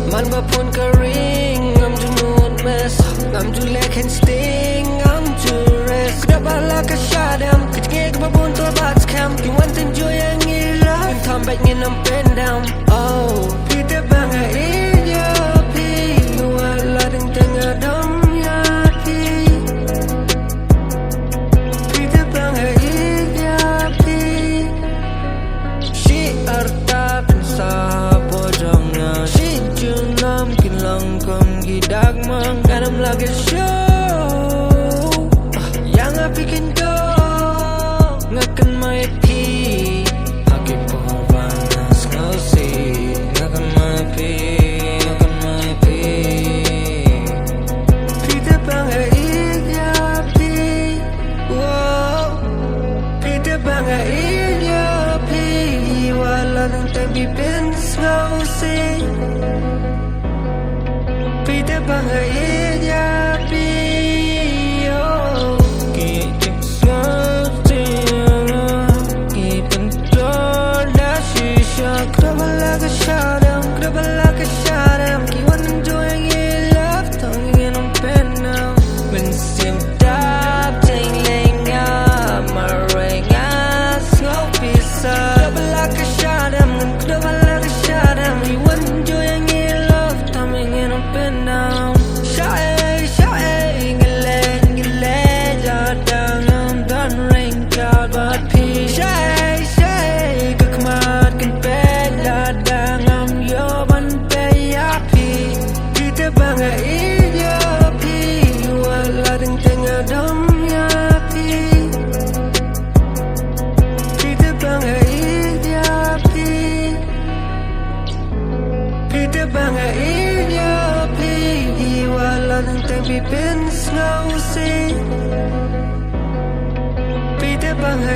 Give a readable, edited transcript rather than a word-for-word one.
Man bapun kering, ngam junut mes, ngam julek hen sting, ngam jures. Kedabala kasyadam, kecengik babun tua bats cam. You want to enjoy yang ilah, and come back in and bend down. Oh, pita banga iya pi, wala ding tengah dam ya pi. Pita banga iya pi, si arta pensa pojongnya. Gidag mengganam lagi show yang bikin do ngakan mai pi haki panas ngausi ngakan mai pi pita banga iya pi pita banga iya pi wala nang tabi pins ngausi pita banga iya pi ki sastina ki pentor da shisha krabala ka shadam ki wan enjoying your love tongue on pen now when sim tap ting ling marenga 𝗀𝗵𝗀𝗶 krabala ka shadam ki wan enjoying your love tongue on pen now. Pita banga